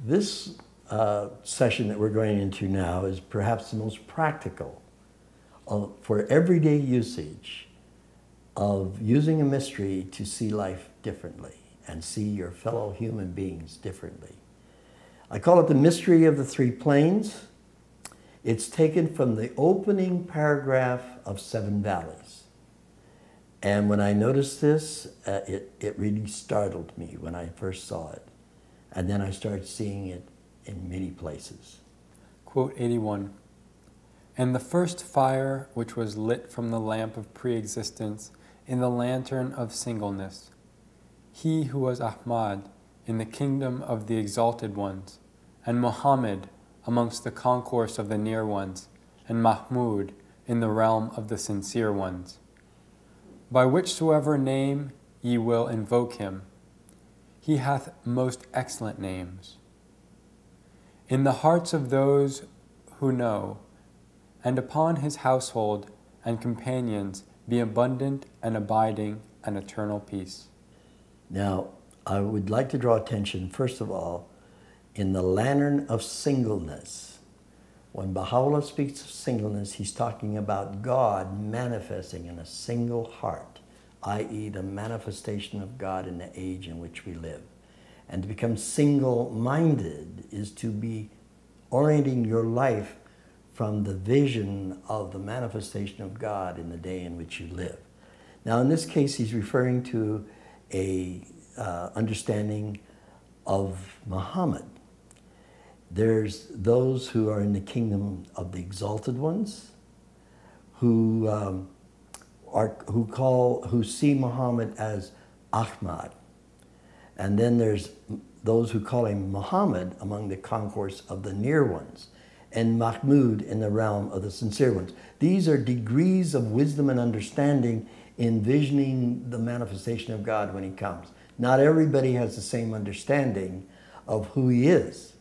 This session that we're going into now is perhaps the most practical for everyday usage of using a mystery to see life differently and see your fellow human beings differently. I call it the mystery of the three planes. It's taken from the opening paragraph of Seven Valleys. And when I noticed this, it really startled me when I first saw it. And then I started seeing it in many places. Quote 81. And the first fire which was lit from the lamp of pre-existence in the lantern of singleness, he who was Ahmad in the kingdom of the exalted ones, and Muhammad amongst the concourse of the near ones, and Mahmud in the realm of the sincere ones. By whichsoever name ye will invoke him, he hath most excellent names. In the hearts of those who know, and upon his household and companions be abundant and abiding and eternal peace. Now, I would like to draw attention, first of all, in the lantern of singleness. When Baha'u'llah speaks of singleness, he's talking about God manifesting in a single heart, i.e. the manifestation of God in the age in which we live. And to become single-minded is to be orienting your life from the vision of the manifestation of God in the day in which you live. Now, in this case, he's referring to a understanding of Muhammad. There's those who are in the kingdom of the exalted ones, who see Muhammad as Ahmad, and then there's those who call him Muhammad among the concourse of the near ones, and Mahmud in the realm of the sincere ones. These are degrees of wisdom and understanding envisioning the manifestation of God when he comes. Not everybody has the same understanding of who he is.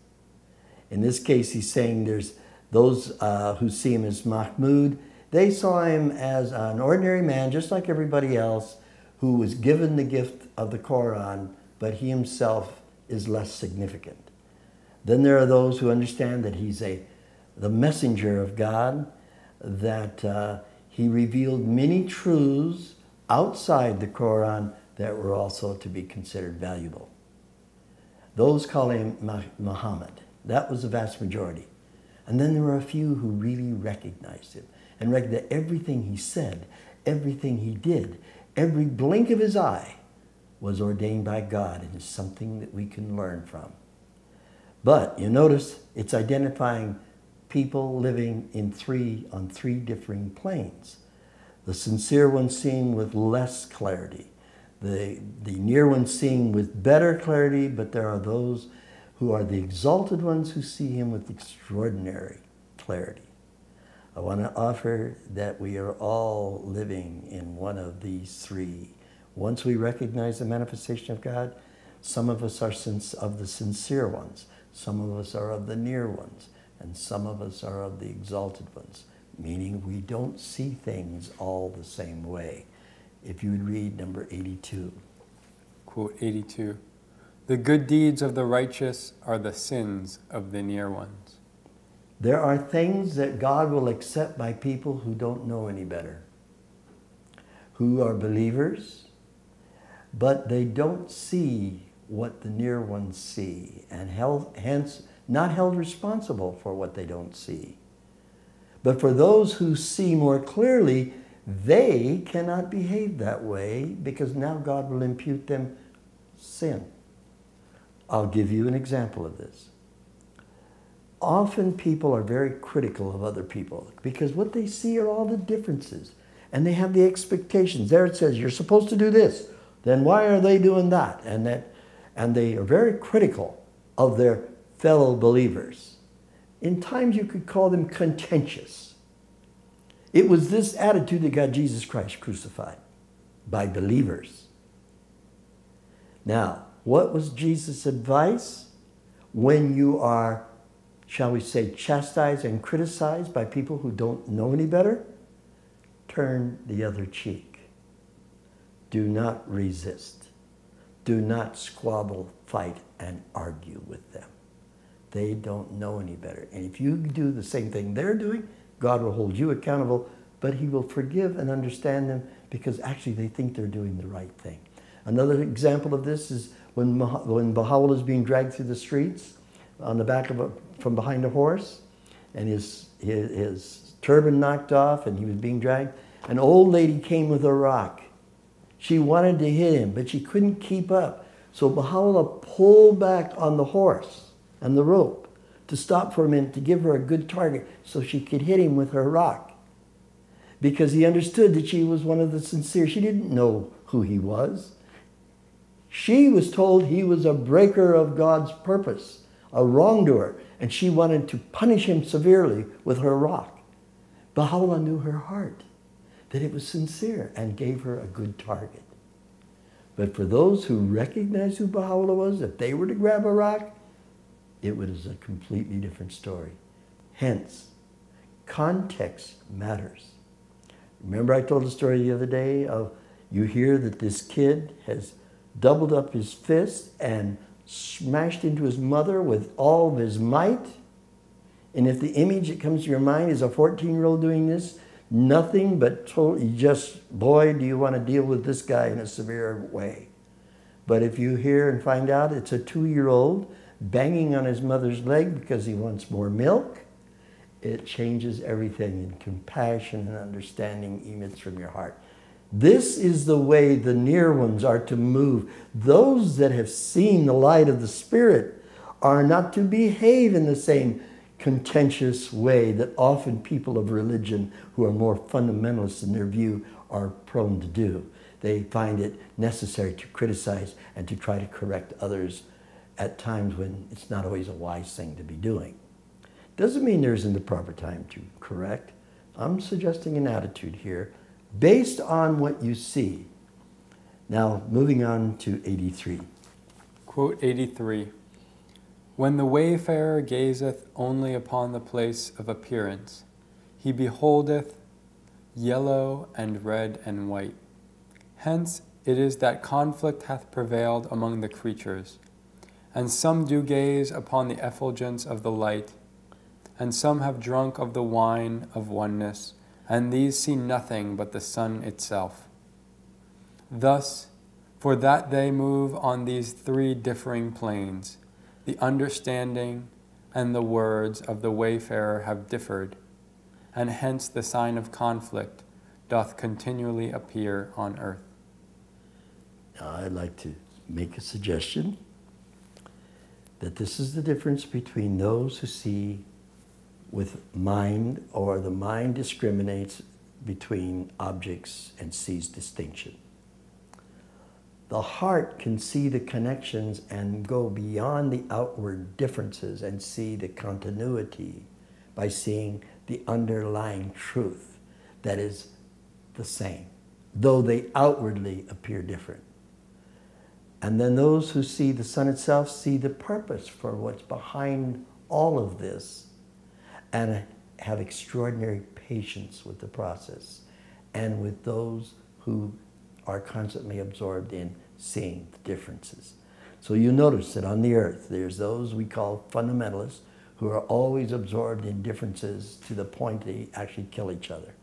In this case, he's saying there's those who see him as Mahmud. They saw him as an ordinary man, just like everybody else, who was given the gift of the Quran, but he himself is less significant. Then there are those who understand that he's the messenger of God, that he revealed many truths outside the Quran that were also to be considered valuable. Those call him Muhammad. That was the vast majority. And then there were a few who really recognized him and recognized that everything he said, everything he did, every blink of his eye was ordained by God and is something that we can learn from. But you notice it's identifying people living on three differing planes. The sincere ones seeing with less clarity. The near ones seeing with better clarity, but there are those who are the exalted ones who see him with extraordinary clarity. I want to offer that we are all living in one of these three. Once we recognize the manifestation of God, some of us are of the sincere ones, some of us are of the near ones, and some of us are of the exalted ones, meaning we don't see things all the same way. If you would read number 82. Quote 82. The good deeds of the righteous are the sins of the near ones. There are things that God will accept by people who don't know any better, who are believers, but they don't see what the near ones see, and hence not held responsible for what they don't see. But for those who see more clearly, they cannot behave that way because now God will impute them sin. I'll give you an example of this. Often people are very critical of other people because what they see are all the differences and they have the expectations. There it says, you're supposed to do this. Then why are they doing that? And they are very critical of their fellow believers. In times you could call them contentious. It was this attitude that got Jesus Christ crucified by believers. Now, what was Jesus' advice when you are, shall we say, chastised and criticized by people who don't know any better? Turn the other cheek. Do not resist. Do not squabble, fight, and argue with them. They don't know any better. And if you do the same thing they're doing, God will hold you accountable, but he will forgive and understand them because actually they think they're doing the right thing. Another example of this is when Baha'u'llah is being dragged through the streets on the back of from behind a horse, and his turban knocked off and he was being dragged. An old lady came with a rock. She wanted to hit him, but she couldn't keep up. So Baha'u'llah pulled back on the horse and the rope to stop for a minute to give her a good target so she could hit him with her rock. Because he understood that she was one of the sincere. She didn't know who he was. She was told he was a breaker of God's purpose, a wrongdoer, and she wanted to punish him severely with her rock. Baha'u'llah knew her heart, that it was sincere, and gave her a good target. But for those who recognized who Baha'u'llah was, if they were to grab a rock, it was a completely different story. Hence, context matters. Remember I told the story the other day of you hear that this kid has doubled up his fist and smashed into his mother with all of his might? And if the image that comes to your mind is a 14-year-old doing this, nothing but totally just, boy, do you want to deal with this guy in a severe way. But if you hear and find out it's a 2-year-old banging on his mother's leg because he wants more milk, it changes everything, and compassion and understanding emits from your heart. This is the way the near ones are to move. Those that have seen the light of the Spirit are not to behave in the same contentious way that often people of religion who are more fundamentalists in their view are prone to do. They find it necessary to criticize and to try to correct others at times when it's not always a wise thing to be doing. Doesn't mean there isn't the proper time to correct. I'm suggesting an attitude here based on what you see. Now, moving on to 83. Quote 83. When the wayfarer gazeth only upon the place of appearance, he beholdeth yellow and red and white. Hence it is that conflict hath prevailed among the creatures. And some do gaze upon the effulgence of the light, and some have drunk of the wine of oneness, and these see nothing but the sun itself. Thus, for that they move on these three differing planes, the understanding and the words of the wayfarer have differed, and hence the sign of conflict doth continually appear on earth. Now, I'd like to make a suggestion that this is the difference between those who see with mind, or the mind discriminates between objects and sees distinction. The heart can see the connections and go beyond the outward differences and see the continuity by seeing the underlying truth that is the same, though they outwardly appear different. And then those who see the sun itself see the purpose for what's behind all of this, and have extraordinary patience with the process and with those who are constantly absorbed in seeing the differences. So you notice that on the earth, there's those we call fundamentalists who are always absorbed in differences to the point they actually kill each other.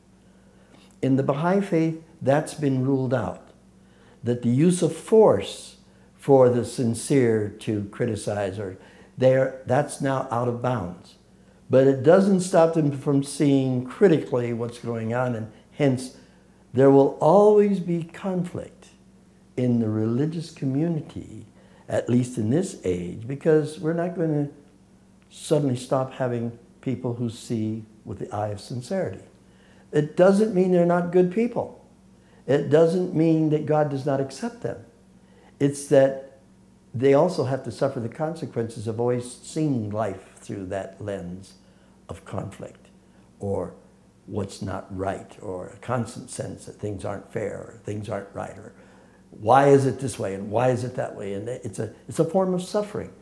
In the Baha'i faith, that's been ruled out, that the use of force for the sincere to criticize, that's now out of bounds. But it doesn't stop them from seeing critically what's going on, and hence there will always be conflict in the religious community, at least in this age, because we're not going to suddenly stop having people who see with the eye of sincerity. It doesn't mean they're not good people. It doesn't mean that God does not accept them. It's that they also have to suffer the consequences of always seeing life through that lens of conflict, or what's not right, or a constant sense that things aren't fair, or things aren't right, or why is it this way and why is it that way? And it's a form of suffering.